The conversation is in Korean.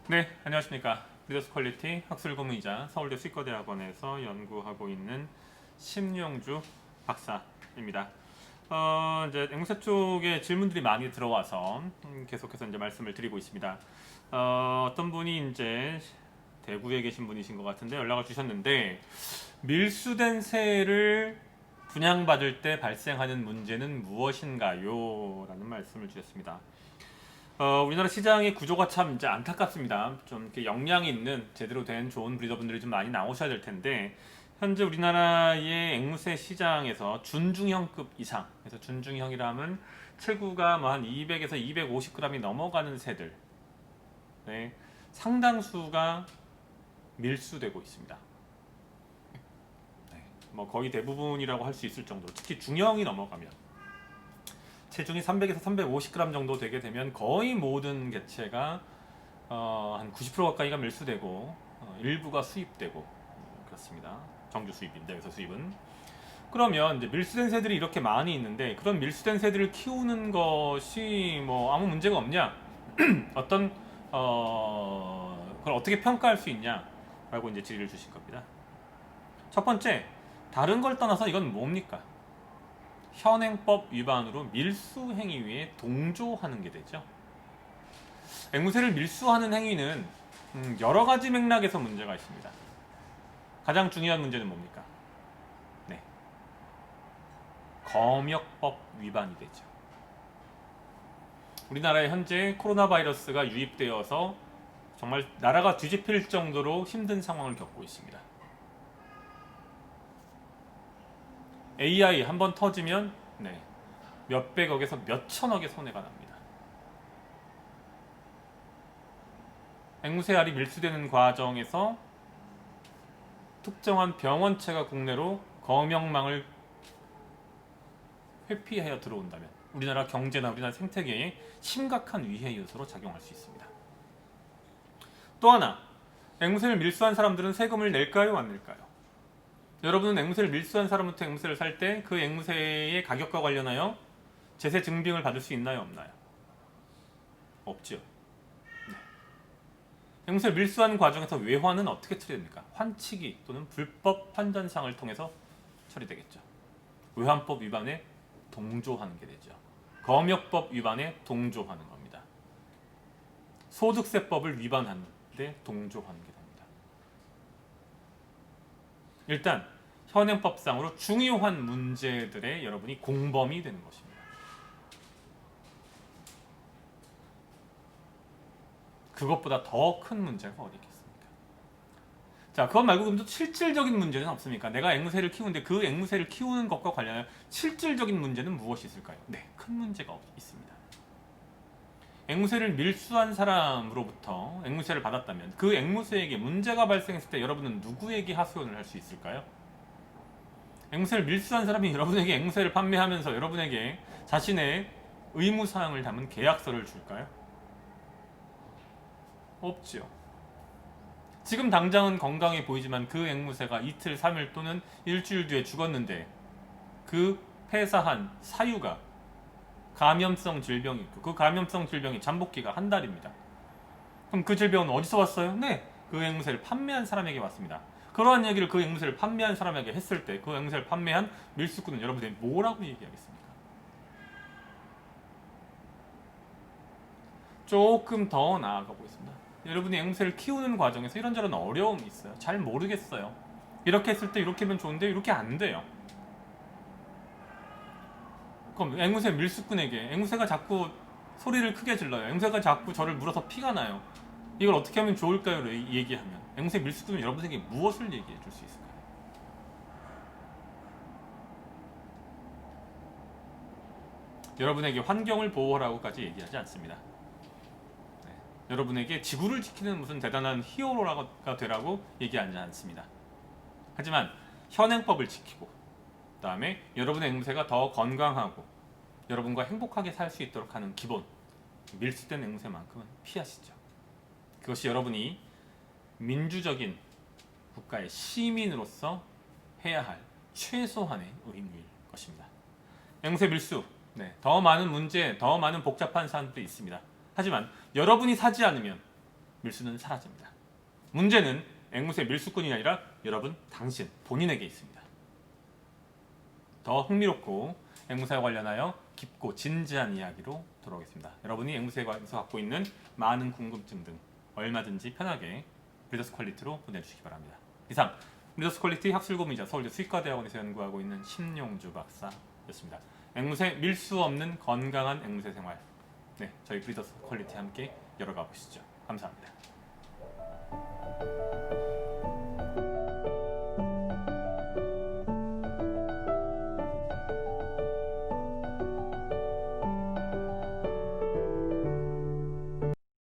네, 안녕하십니까. 리더스 퀄리티 학술고문이자 서울대 수의과대학원에서 연구하고 있는 심영주 박사입니다. 이제 앵무새 쪽에 질문들이 많이 들어와서 계속해서 이제 말씀을 드리고 있습니다. 어떤 분이 이제 대구에 계신 분이신 것 같은데 연락을 주셨는데 밀수된 새를 분양받을 때 발생하는 문제는 무엇인가요? 라는 말씀을 주셨습니다. 우리나라 시장의 구조가 참 이제 안타깝습니다. 좀 이렇게 역량이 있는 제대로 된 좋은 브리더분들이 좀 많이 나오셔야 될 텐데 현재 우리나라의 앵무새 시장에서 준중형급 이상, 그래서 준중형이라면 체구가 뭐 한 200에서 250g이 넘어가는 새들, 네, 상당수가 밀수되고 있습니다. 네, 뭐 거의 대부분이라고 할 수 있을 정도로 특히 중형이 넘어가면 체중이 300에서 350g 정도 되게 되면 거의 모든 개체가 한 90% 가까이가 밀수되고 일부가 수입되고 그렇습니다. 정규 수입인데 여기서 수입은 그러면 이제 밀수된 새들이 이렇게 많이 있는데 그런 밀수된 새들을 키우는 것이 뭐 아무 문제가 없냐? 어떤 그걸 어떻게 평가할 수 있냐라고 이제 질의를 주신 겁니다. 첫 번째, 다른 걸 떠나서 이건 뭡니까? 현행법 위반으로 밀수 행위에 동조하는 게 되죠. 앵무새를 밀수하는 행위는 여러 가지 맥락에서 문제가 있습니다. 가장 중요한 문제는 뭡니까? 네, 검역법 위반이 되죠. 우리나라에 현재 코로나 바이러스가 유입되어서 정말 나라가 뒤집힐 정도로 힘든 상황을 겪고 있습니다. AI 한번 터지면 네, 몇백억에서 몇천억의 손해가 납니다. 앵무새 알이 밀수되는 과정에서 특정한 병원체가 국내로 검역망을 회피하여 들어온다면 우리나라 경제나 우리나라 생태계에 심각한 위해 요소로 작용할 수 있습니다. 또 하나, 앵무새를 밀수한 사람들은 세금을 낼까요, 안 낼까요? 여러분은 앵무새를 밀수한 사람부터 앵무새를 살 때 그 앵무새의 가격과 관련하여 제세 증빙을 받을 수 있나요, 없나요? 없죠. 네. 앵무새를 밀수하는 과정에서 외환은 어떻게 처리됩니까? 환치기 또는 불법 환전상을 통해서 처리되겠죠. 외환법 위반에 동조하는 게 되죠. 검역법 위반에 동조하는 겁니다. 소득세법을 위반하는데 동조하는 게 됩니다. 일단 현행법상으로 중요한 문제들에 여러분이 공범이 되는 것입니다. 그것보다 더 큰 문제가 어디 있겠습니까? 자, 그것 말고 그럼 또 실질적인 문제는 없습니까? 내가 앵무새를 키우는데 그 앵무새를 키우는 것과 관련한 실질적인 문제는 무엇이 있을까요? 네, 큰 문제가 있습니다. 앵무새를 밀수한 사람으로부터 앵무새를 받았다면 그 앵무새에게 문제가 발생했을 때 여러분은 누구에게 하소연을 할 수 있을까요? 앵무새를 밀수한 사람이 여러분에게 앵무새를 판매하면서 여러분에게 자신의 의무사항을 담은 계약서를 줄까요? 없지요. 지금 당장은 건강해 보이지만 그 앵무새가 이틀, 3일 또는 일주일 뒤에 죽었는데 그 폐사한 사유가 감염성 질병이 있고 그 감염성 질병이 잠복기가 한 달입니다. 그럼 그 질병은 어디서 왔어요? 네, 그 앵무새를 판매한 사람에게 왔습니다. 그러한 얘기를 그 앵무새를 판매한 사람에게 했을 때 그 앵무새를 판매한 밀수꾼은 여러분들이 뭐라고 얘기하겠습니까? 조금 더 나아가 보겠습니다. 여러분이 앵무새를 키우는 과정에서 이런저런 어려움이 있어요. 잘 모르겠어요. 이렇게 했을 때 이렇게 하면 좋은데 이렇게 안 돼요. 그럼 앵무새 밀수꾼에게 앵무새가 자꾸 소리를 크게 질러요. 앵무새가 자꾸 저를 물어서 피가 나요. 이걸 어떻게 하면 좋을까요? 얘기하면 앵무새 밀수꾼은 여러분에게 무엇을 얘기해 줄 수 있을까요? 여러분에게 환경을 보호하라고까지 얘기하지 않습니다. 네. 여러분에게 지구를 지키는 무슨 대단한 히어로가 되라고 얘기하지 않습니다. 하지만 현행법을 지키고 그다음에 여러분의 앵무새가 더 건강하고 여러분과 행복하게 살 수 있도록 하는 기본 밀수된 앵무새만큼은 피하시죠. 그것이 여러분이 민주적인 국가의 시민으로서 해야 할 최소한의 의무일 것입니다. 앵무새 밀수, 네, 더 많은 문제, 더 많은 복잡한 사안도 있습니다. 하지만 여러분이 사지 않으면 밀수는 사라집니다. 문제는 앵무새 밀수꾼이 아니라 여러분 당신 본인에게 있습니다. 더 흥미롭고 앵무새와 관련하여 깊고 진지한 이야기로 돌아오겠습니다. 여러분이 앵무새에 관해서 갖고 있는 많은 궁금증 등 얼마든지 편하게 브리더스 퀄리티로 보내주시기 바랍니다. 이상 브리더스 퀄리티 학술고문이자 서울대 수의과대학원에서 연구하고 있는 심용주 박사였습니다. 앵무새 밀수 없는 건강한 앵무새 생활, 네, 저희 브리더스 퀄리티 함께 열어가 보시죠. 감사합니다.